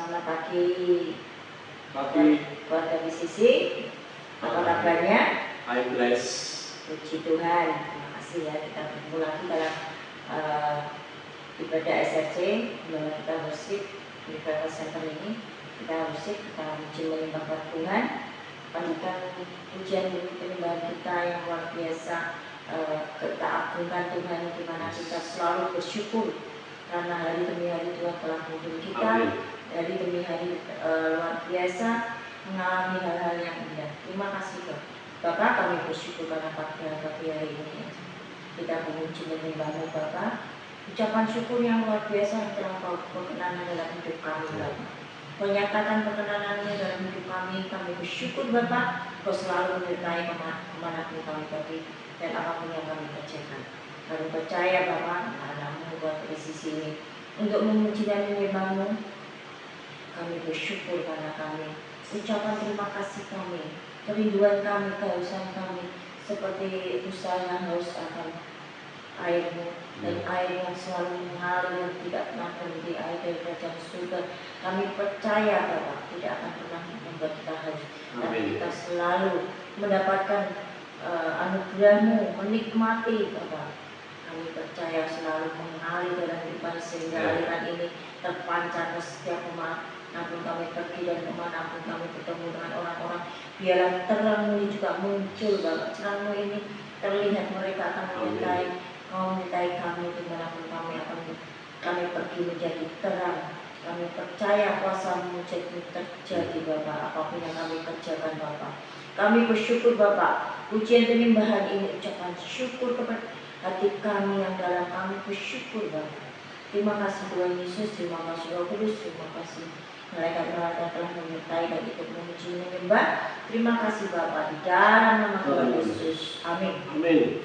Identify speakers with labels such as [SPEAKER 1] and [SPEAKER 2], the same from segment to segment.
[SPEAKER 1] Selamat pagi.
[SPEAKER 2] Pagi.
[SPEAKER 1] Keluarga BCC. Apa kabarnya?
[SPEAKER 2] I'm blessed.
[SPEAKER 1] Puji Tuhan. Terima kasih ya, kita bertemu lagi dalam ibadah SRC. Bahwa kita worship di Revival Center ini. Kita worship, kita puji menyembah Tuhan. Panjatkan pujian penyembahan kita yang luar biasa. Kita agungkan Tuhan, di mana kita selalu bersyukur karena hari demi hari Tuhan telah memimpin kita. Hari demi hari luar biasa mengalami hal-hal yang indah. Terima kasih Bapak, kami bersyukur karena pagi hari ini kita memuji menyembah-Mu Bapak. Ucapan syukur yang luar biasa yang telah Kau berkenan dalam hidup kami Bapak. Menyatakan perkenanan-Mu dalam hidup kami bersyukur Bapak. Kau selalu menyertai kemanapun kami pergi dan apapun yang kami kerjakan. Kami percaya Bapak, anak-Mu buat di sisi ini untuk memuji dan menyembah-Mu. Kami bersyukur karena kami ucapan terima kasih kami, kerinduan kami, kehausan kami, seperti usaha yang haus akan air-Mu dan air yang selalu mengalir dan tidak pernah berhenti, air dari kerajaan surga. Kami percaya Bapak tidak akan pernah membuat kita haus, tapi kita selalu mendapatkan anugerah-Mu, menikmati Bapak. Kami percaya selalu mengalir dalam kehidupan sehingga aliran ini terpancar ke setiap kemanapun kami pergi dan kemanapun kami bertemu dengan orang-orang. Biarlah terang-Mu juga muncul Bapak. Terang-Mu ini terlihat, mereka akan menyertai kami dimanapun kami pergi menjadi terang. Kami percaya kuasa-Mu terjadi Bapak, apapun yang kami kerjakan Bapak. Kami bersyukur Bapak, pujian penyembahan ini ucapan syukur kepada hati kami yang dalam, kami bersyukur Bapak. Terima kasih Tuhan Yesus, terima kasih Roh Kudus, terima kasih malaikat-malaikat telah menyertai dan ikut memuji menyembah. Terima kasih Bapak, di dalam nama Tuhan Yesus. Amin.
[SPEAKER 2] Amin.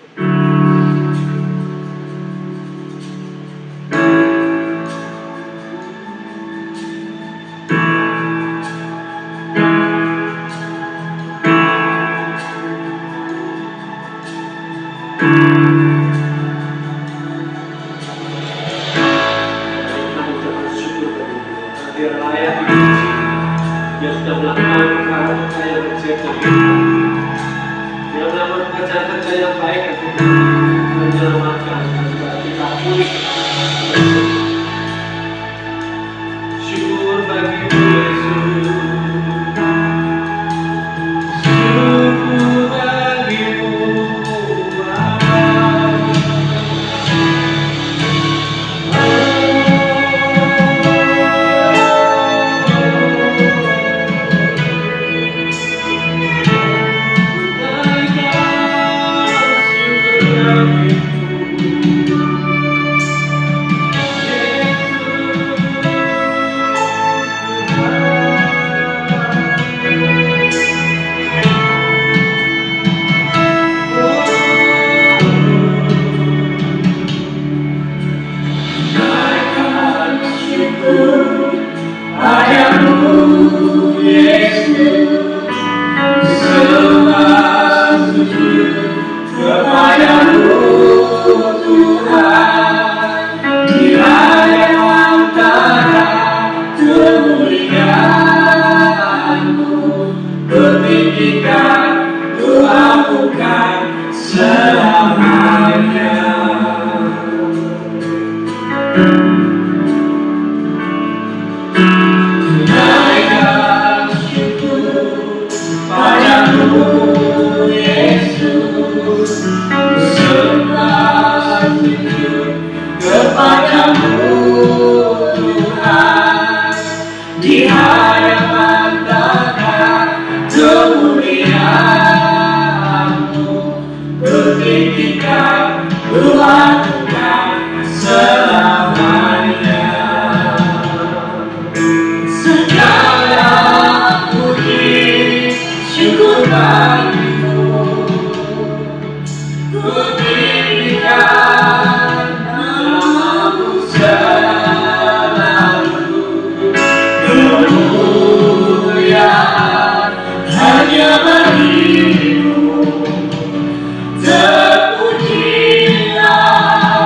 [SPEAKER 3] Terpujilah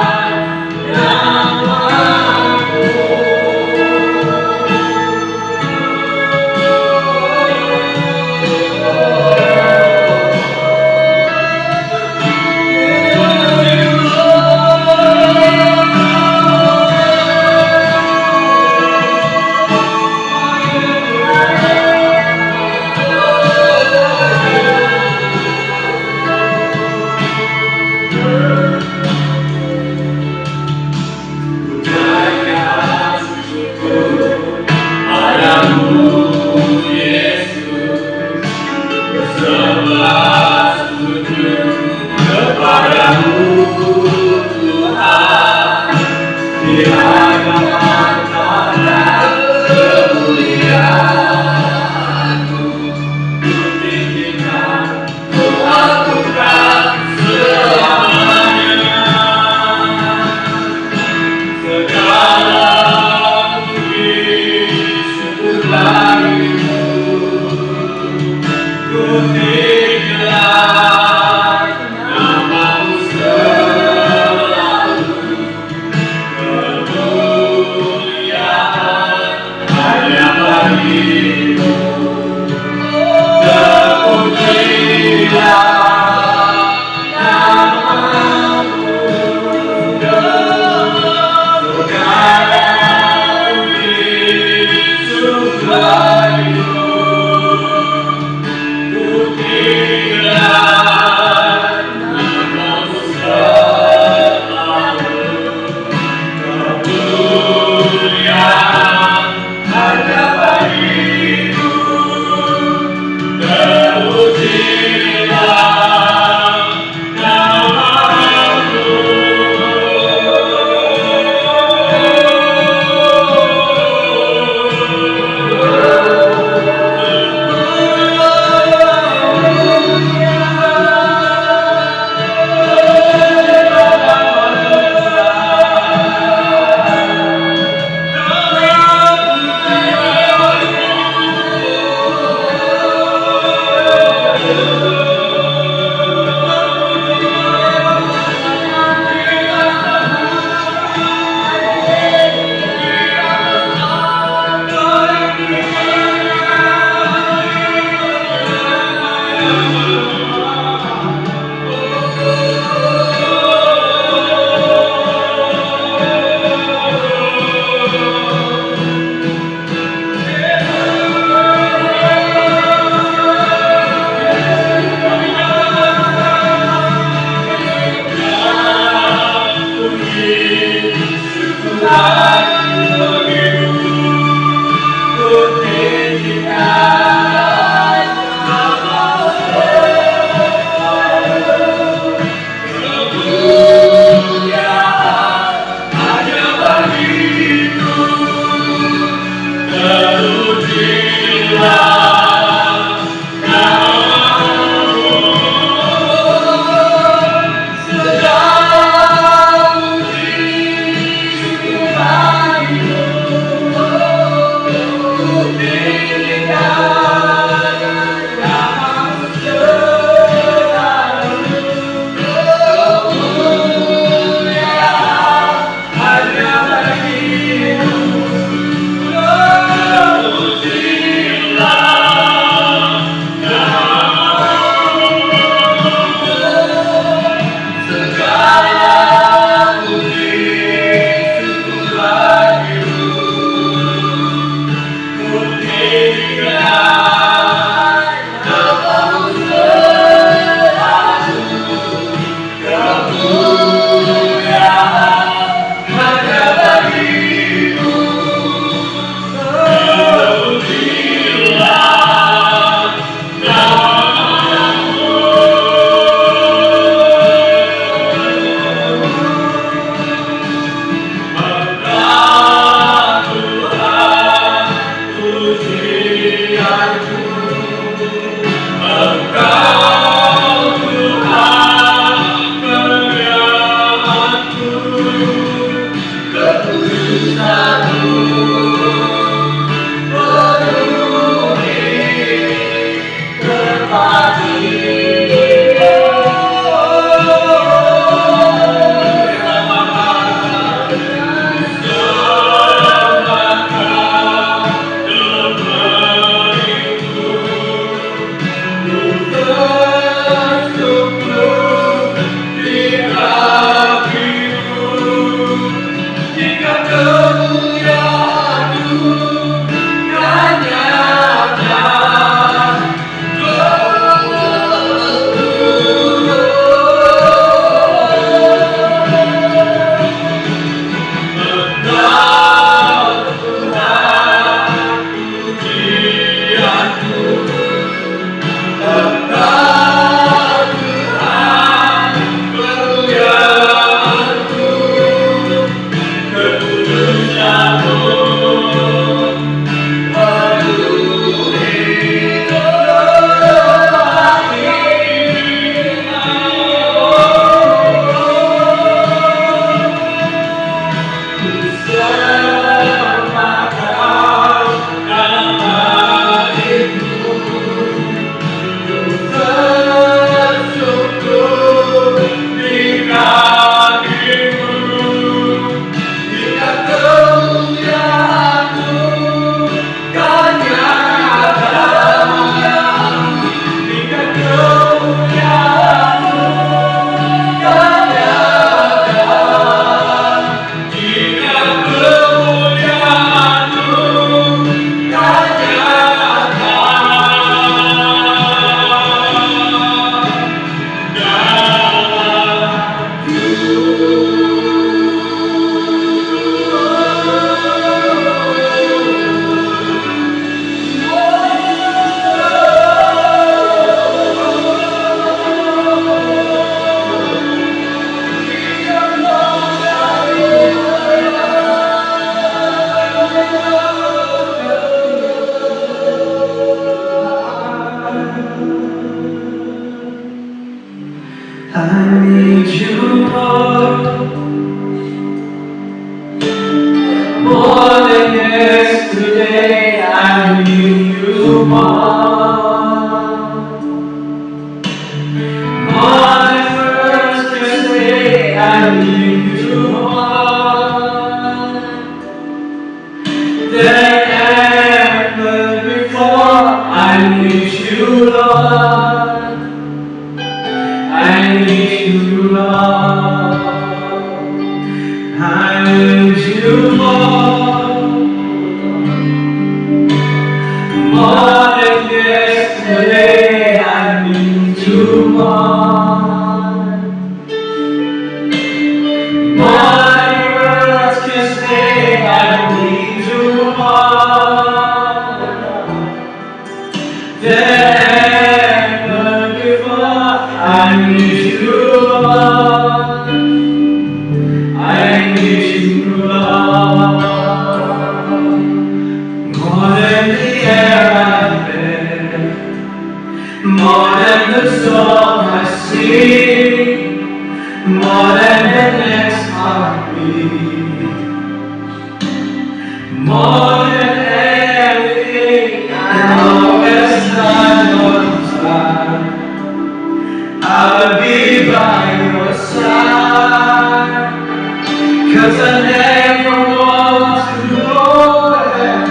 [SPEAKER 3] 'cause I never want to go back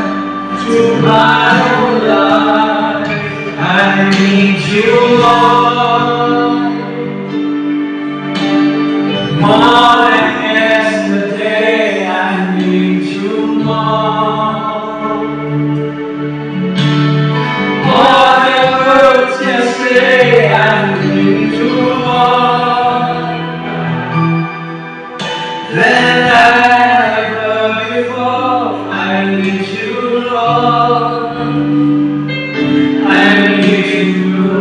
[SPEAKER 3] to my old life. I need you, Lord, more than yesterday. I need you more than words can say. I need you more than ever before. I need you, Lord. I need you,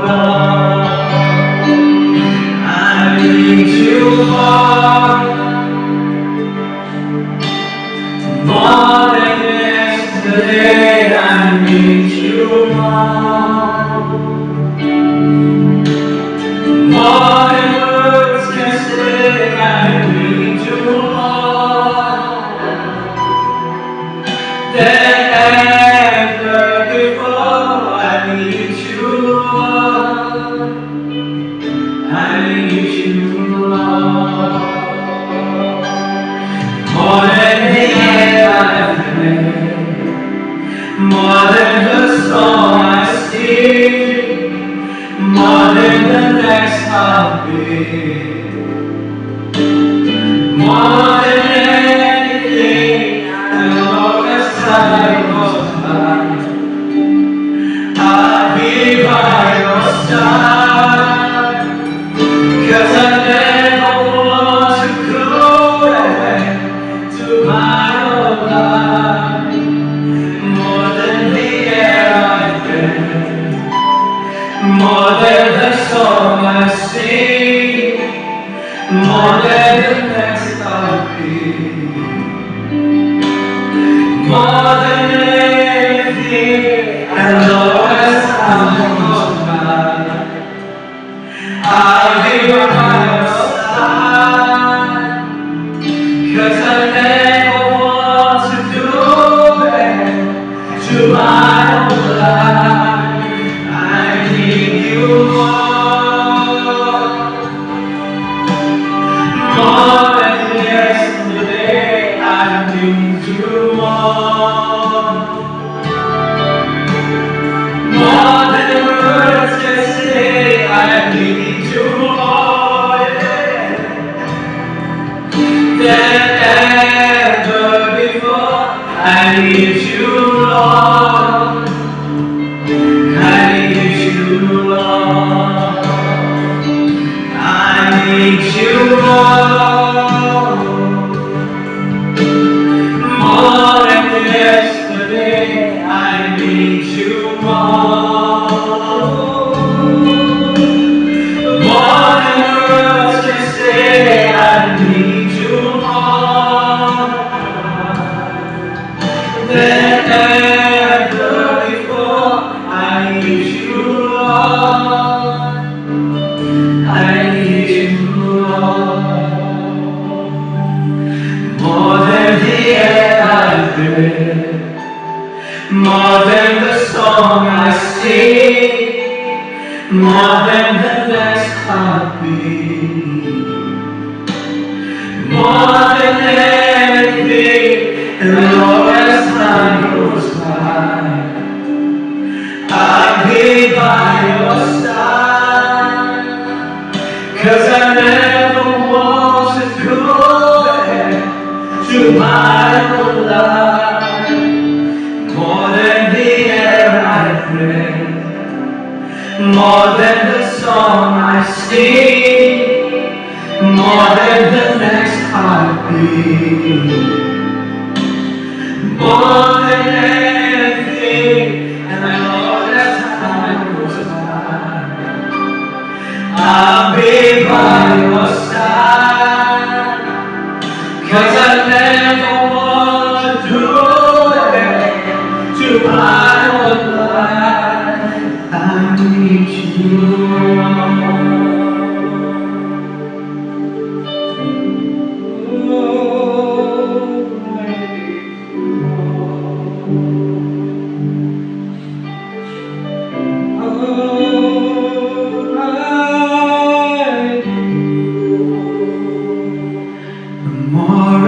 [SPEAKER 3] Lord. I need you more than yesterday. I need you more than words can say. I need you than ever before. I need you, Lord. I need you, Lord. More than the air I breathe, more than the song I sing, more than the next heartbeat, more than anything. And Lord, as time goes by, I'll be by your side. 'Cause I never want to go back to my old life. More than the air I breathe, more than the song I sing, more than the next heartbeat, more than anything. And Lord, as time goes by, I'll be by your side. 'Cause I never want to go back to my old life. I need you more than yesterday. I need you more than words can say. I need you more than ever before. I need you, Lord. I need you, Lord. I need you more than yesterday. I need you more than words can say. I need you more than ever before. I need you, Lord. I need you, Lord. More than the air I breathe, more than the song I sing, more than the next heartbeat, more than anything. And Lord, as time goes by, I'll be by your side. 'Cause I never want to go back to my old life. More than the air I breathe, more than the song I sing, more than the next heartbeat, more than anything. And I know that time goes by, I'll be by your side. 'Cause I never want to go back to my old life. I need you. Oh.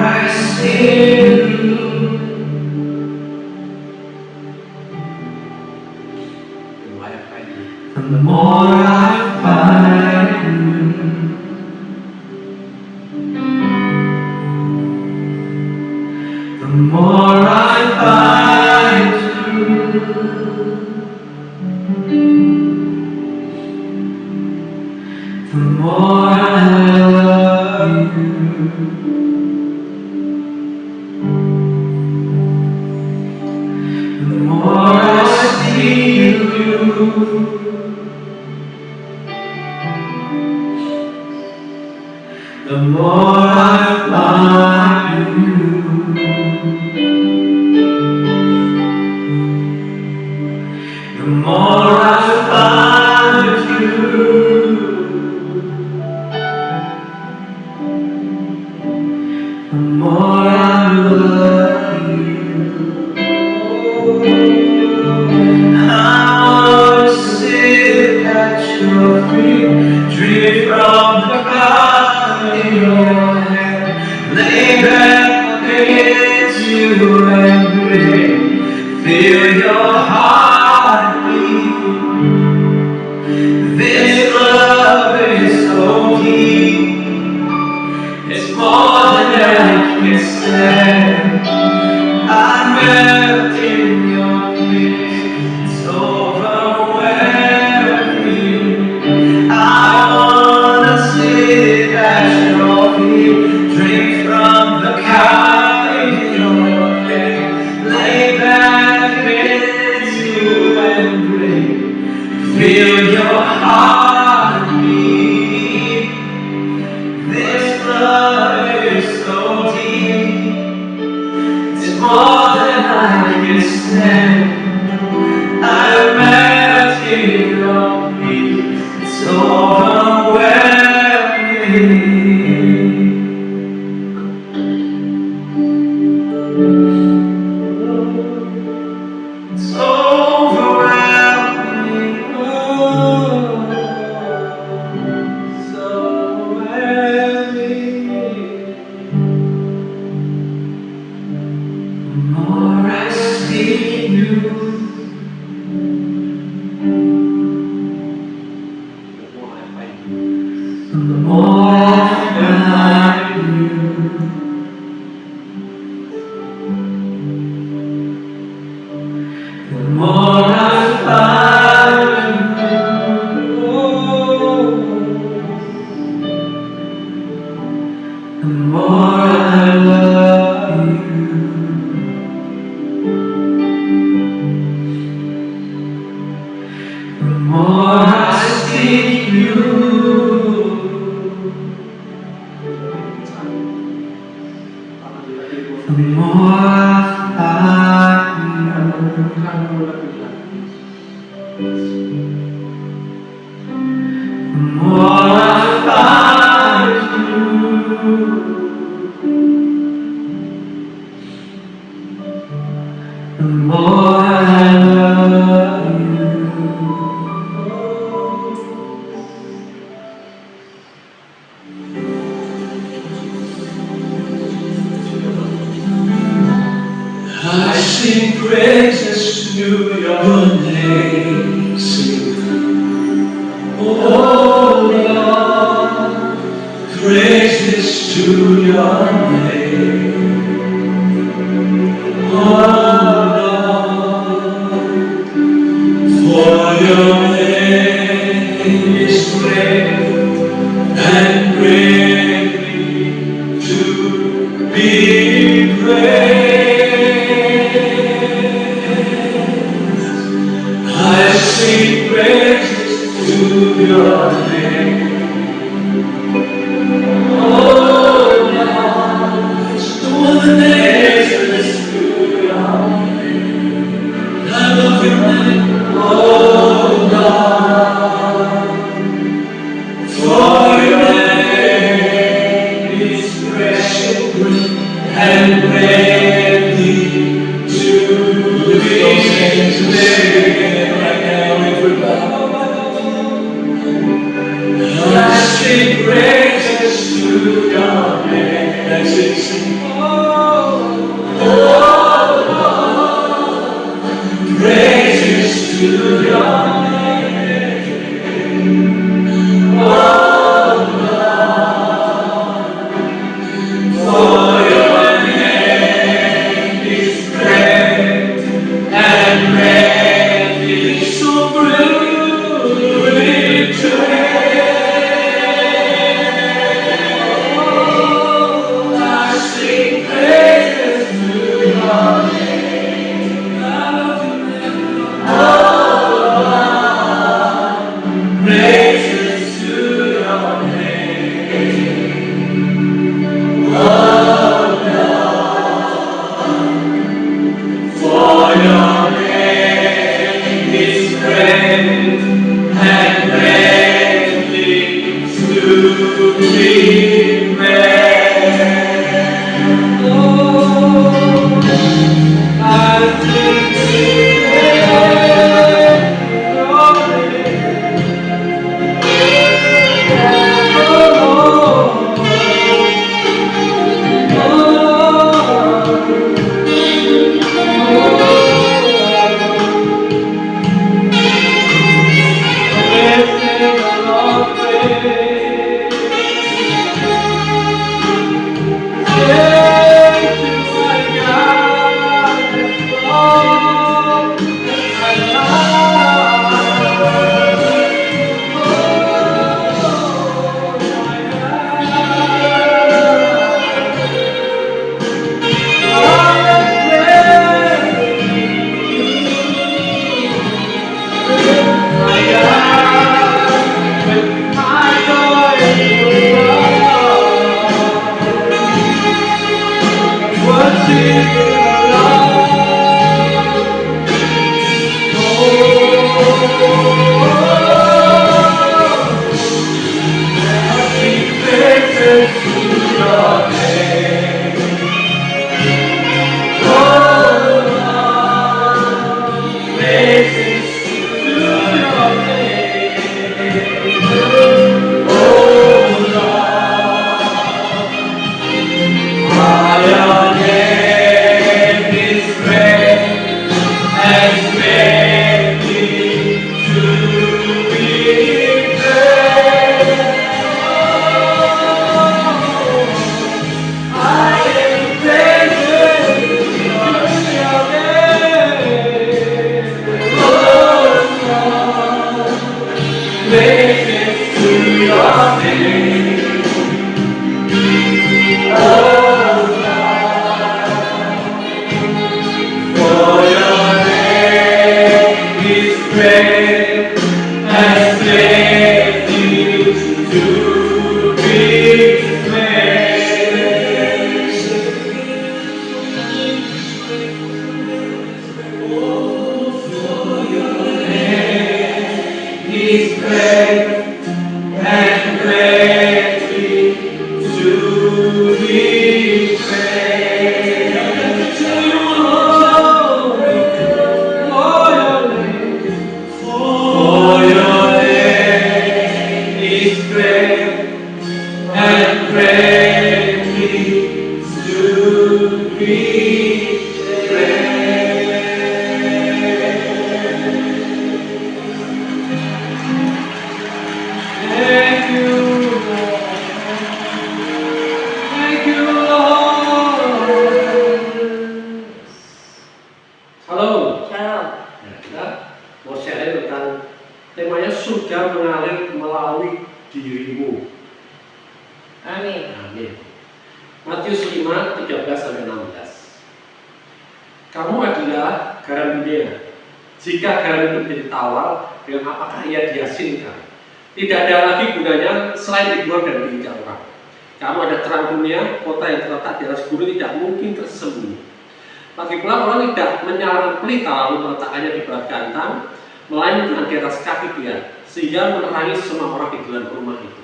[SPEAKER 3] I see you, and the more I find you, the more I find you, the more I love you, the more I see you. The more I find you, the more I find you, the more I love you. I want to sit at your feet, drink from the cup in your hand, lay back against you and breathe, feel your heartbeat. This love is so deep, it's more than I can say. I melt in your kiss, it's overwhelming. I wanna sit at your feet, drink from the cup in your hand, lay back against you and breathe, feel your heartbeat. This love is so deep, it's more than I can stand. I melt in your peace, it's overwhelming. It's overwhelming. It's overwhelming. The more I see you, the more I find you, the more I find you, the more I love you, the more I see you. The more I find you, the more I find you, the more I love you. I sing praises to your name, sing, oh Lord, praises to your name, oh Lord, for your name is great and greatly to be praised. I sing praises to your name. Oh Lord, all the praises to your name. I love your name. Oh Lord, for your name is precious and greatly to be praised. I sing praises to your name. That's it, sing.
[SPEAKER 4] Halo,
[SPEAKER 1] Shalom.
[SPEAKER 4] ya, kita mau share tentang temanya surga mengalir melalui dirimu.
[SPEAKER 1] Amin.
[SPEAKER 4] Amin. Matius 5, 13-16. Kamu adalah garam dunia. Jika garam itu menjadi tawar, dengan apakah ia diasinkan? Tidak ada lagi gunanya selain dibuang dan diinjak orang. Kamu ada terang dunia, kota yang terletak di atas gunung tidak mungkin tersembunyi. Lagi pula orang tidak menyalakan pelita lalu meletakkannya di bawah gantang, melainkan di atas kaki dia, sehingga menerangi semua orang di dalam rumah itu.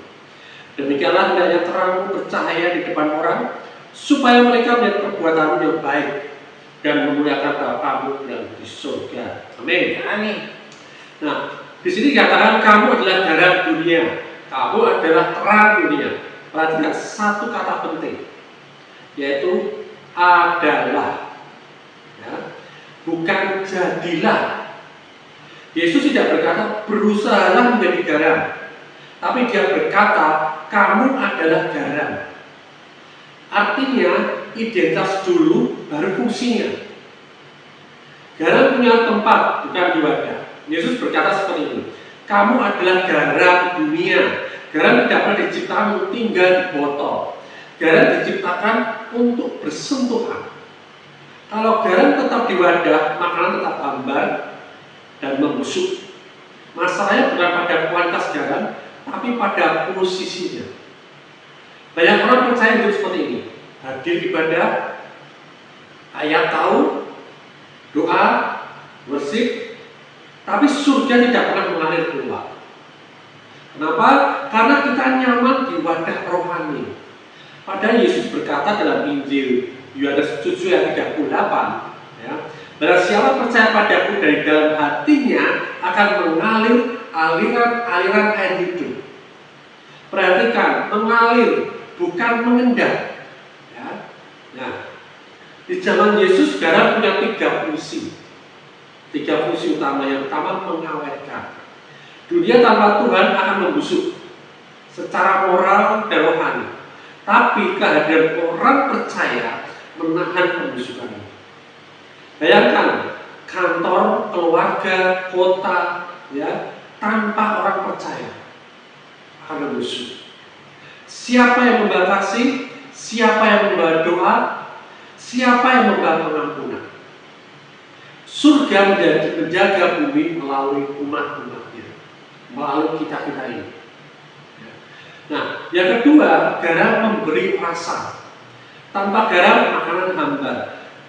[SPEAKER 4] Demikianlah hendaknya terangmu bercahaya di depan orang, supaya mereka melihat perbuatanmu yang baik dan memuliakan Bapamu yang di surga. Amin.
[SPEAKER 1] Amin.
[SPEAKER 4] Nah, di sini dikatakan kamu adalah garam dunia, kamu adalah terang dunia. Perhatikan satu kata penting, yaitu adalah. Ya, bukan jadilah. Yesus tidak berkata berusahalah menjadi garam, tapi dia berkata kamu adalah garam. Artinya identitas dulu baru fungsinya. Garam punya tempat, bukan di wadah. Yesus berkata seperti ini, kamu adalah garam dunia. Garam tidak pernah diciptakan untuk tinggal di botol. Garam diciptakan untuk bersentuhan. Kalau garam tetap di wadah, makanan tetap hambar dan membusuk. Masalahnya bukan pada kualitas garam, tapi pada posisinya. Banyak orang percaya hidup seperti ini. Hadir ibadah, ayat tahu, doa, worship, tapi surga tidak pernah mengalir keluar. Kenapa? Karena kita nyaman di wadah rohani. Padahal Yesus berkata dalam Injil Yohanes 7 ayat 38, ya, barang siapa percaya padaku dari dalam hatinya akan mengalir aliran-aliran air hidup. Perhatikan, mengalir bukan mengendap. Ya. Nah, di zaman Yesus garam punya 3 fungsi. 3 fungsi utama. Yang pertama mengawetkan. Dunia tanpa Tuhan akan membusuk secara moral dan rohani. Tapi kehadiran orang percaya menahan pembusukan ini. Bayangkan kantor, keluarga, kota, ya, tanpa orang percaya akan membusuk. Siapa yang membatasi? Siapa yang membawa doa? Siapa yang membawa pengampunan? Surga menjaga bumi melalui umat-umatnya, melalui kita-kita ini. Nah, yang kedua, garam memberi rasa. Tanpa garam, makanan hambar.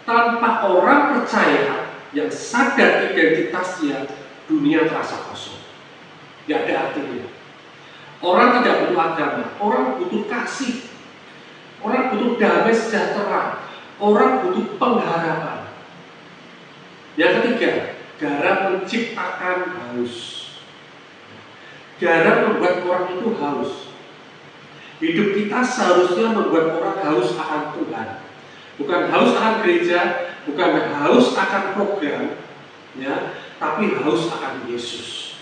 [SPEAKER 4] Tanpa orang percaya yang sadar identitasnya, dunia terasa kosong. Tidak ada artinya. Orang tidak butuh agama, orang butuh kasih. Orang butuh damai sejahtera. Orang butuh pengharapan. Yang ketiga, garam menciptakan haus. Garam membuat orang itu haus. Hidup kita seharusnya membuat orang haus akan Tuhan. Bukan haus akan gereja, bukan haus akan program, ya, tapi haus akan Yesus.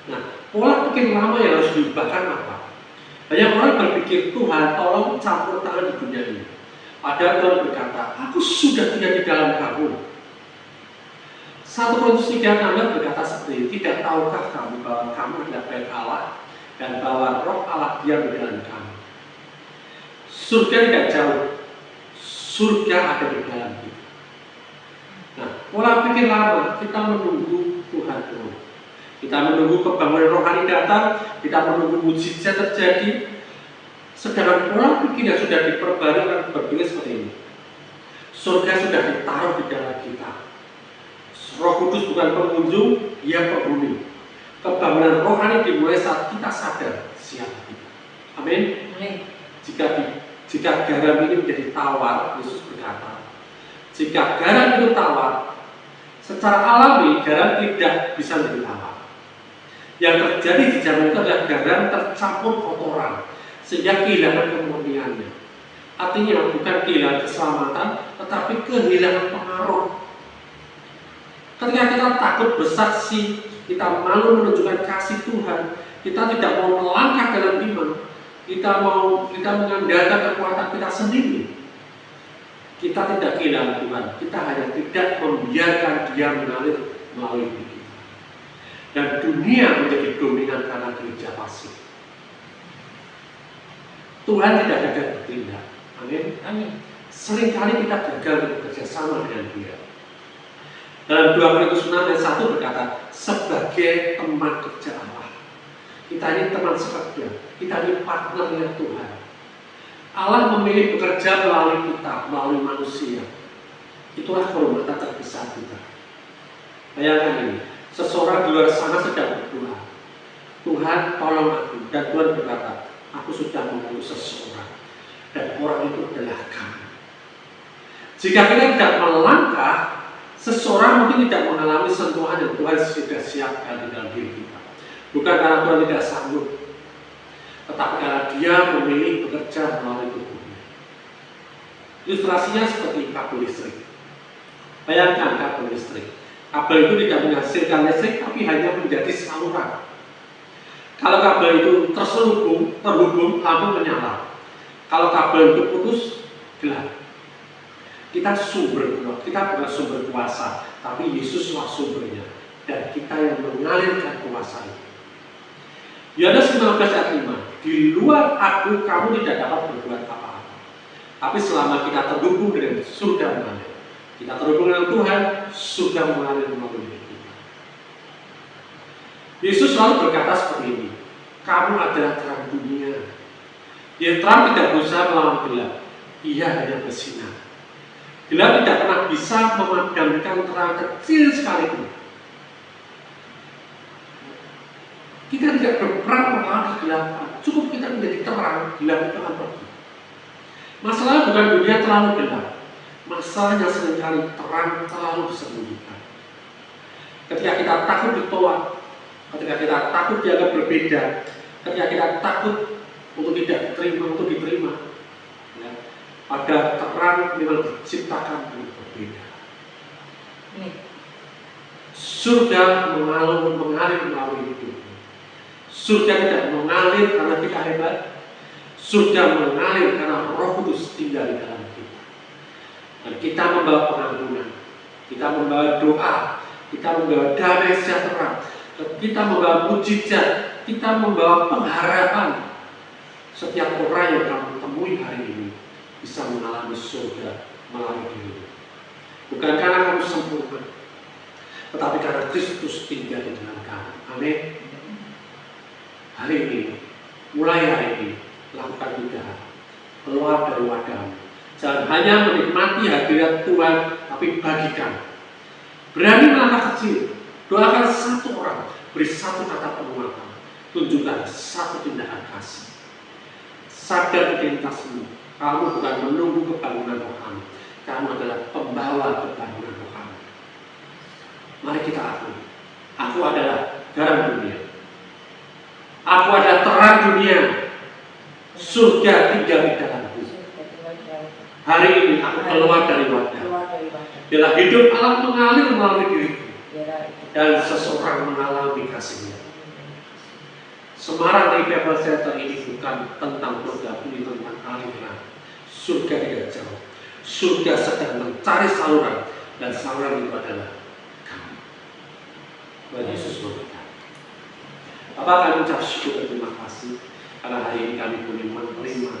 [SPEAKER 4] Nah, pola pikir lama yang harus diubahkan apa? Banyak orang berpikir, Tuhan tolong campur tangan di dunia ini. Padahal Tuhan berkata, aku sudah tidak di dalam kamu. 1 Korintus 3:16 berkata seperti ini, tidak tahukah kamu bahwa kamu adalah bait Allah dan bahwa roh Allah diam di dalam kamu. Surga tidak jauh, surga ada di dalam kita. Nah, pola pikir lama, kita menunggu Tuhan turun. Kita menunggu kebangunan rohani datang, kita menunggu mujizat terjadi. Sedangkan pola pikir yang sudah diperbarui berpikir seperti ini. Surga sudah ditaruh di dalam kita. Roh Kudus bukan pengunjung, dia penghuni. Kebangunan rohani dimulai saat kita sadar siapa kita. Amin. Jika garam ini menjadi tawar, Yesus berkata, jika garam itu tawar, secara alami garam tidak bisa menjadi tawar. Yang terjadi di zaman itu adalah garam tercampur kotoran, sehingga kehilangan kemurniannya. Artinya bukan kehilangan keselamatan, tetapi kehilangan pengaruh. Ketika kita takut bersaksi, kita malu menunjukkan kasih Tuhan, kita tidak mau melangkah dalam iman, kita mengandalkan kekuatan kita sendiri. Kita tidak kehilangan Tuhan, kita hanya tidak membiarkan Dia mengalir melalui hidup kita. Dan dunia menjadi dominan karena gereja pasif. Tuhan tidak gagal bertindak. Amin.
[SPEAKER 1] Amin.
[SPEAKER 4] Seringkali kita gagal bekerja sama dengan Dia. Dalam 2 Korintus 6 ayat 1 berkata, sebagai teman kerja Allah. Kita ini teman sekerja, kita ini partnernya Tuhan. Allah memilih bekerja melalui kita, melalui manusia. Itulah kehormatan terbesar kita. Bayangkan ini, seseorang di luar sana sedang berdoa, Tuhan tolong aku, dan Tuhan berkata, aku sudah mengutus seseorang, dan orang itu adalah kamu. Jika kita tidak melangkah, seseorang mungkin tidak mengalami sentuhan yang Tuhan sudah siapkan di dalam diri kita. Bukan karena Tuhan tidak sanggup, tetapi karena Dia memilih bekerja melalui tubuhnya. Ilustrasinya seperti kabel listrik. Bayangkan kabel listrik. Kabel itu tidak menghasilkan listrik, tapi hanya menjadi saluran. Kalau kabel itu terhubung, lampu menyala. Kalau kabel itu putus, gelap. Kita bukan sumber kuasa, tapi Yesuslah sumbernya, dan kita yang mengalirkan kuasa itu. Yohanes 15 ayat 5, di luar aku kamu tidak dapat berbuat apa-apa. Tapi selama kita terhubung dengan surga mengalir, kita terhubung dengan Tuhan, surga mengalir melalui kita. Yesus selalu berkata seperti ini, kamu adalah terang dunia. Dia terang tidak berusaha melawan gelap, ia hanya bersinar. Gelap tidak pernah bisa memadamkan terang kecil sekalipun. Kita tidak berperang melawan kegelapan. Cukup kita menjadi terang, gelap itu akan pergi. Masalahnya bukan dunia terlalu gelap. Masalahnya seringkali terang terlalu disembunyikan. Ketika kita takut ditolak, ketika kita takut dianggap berbeda, ketika kita takut untuk tidak diterima, ya, ada terang memang diciptakan untuk berbeda. Surga mengalir melalui hidup. Surga tidak mengalir karena kita hebat. Surga mengalir karena Roh Kudus tinggal di dalam kita. Dan kita membawa pengampunan, kita membawa doa, kita membawa damai sejahtera, kita membawa mujizat, kita membawa pengharapan. Setiap orang yang kamu temui hari ini bisa mengalami surga melalui diri. Bukan karena kamu sempurna, tetapi karena Kristus tinggal di dalam kamu. Amin. Hari ini, mulai hari ini, lakukan 3 hal. Keluar dari wadahmu, Jangan hanya menikmati hadirat Tuhan, tapi bagikan. Berani melangkah kecil. Doakan satu orang, beri satu kata penguatan, tunjukkan satu tindakan kasih. Sadar identitasmu, kamu bukan menunggu kebangunan rohani, kamu adalah pembawa kebangunan rohani. Mari kita akui, aku adalah garam dunia, aku adalah terang dunia, surga tinggal di dalamku. Hari ini aku keluar dari wadah, bila hidup Allah mengalir melalui diriku, dan seseorang mengalami kasihnya. Semarang Revival Center ini bukan tentang surga, ini tentang aliran. Surga tidak jauh. Surga sedang mencari saluran, dan saluran itu adalah kamu. Tuhan Yesus memberkati. Bapak, kami ucap syukur dan terima kasih karena hari ini kami boleh menerima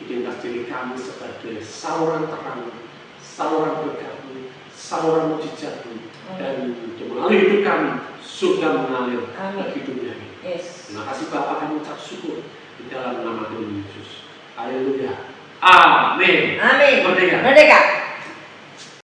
[SPEAKER 4] identitas diri kami sebagai saluran terang, saluran berkatmu, saluran mujizatmu, dan melalui hidup kami surga mengalir bagi dunia ini. Terima kasih Bapak, kami ucap syukur di dalam nama Tuhan Yesus. Haleluya. Amin.
[SPEAKER 1] Amin.
[SPEAKER 4] Merdeka.
[SPEAKER 1] Merdeka.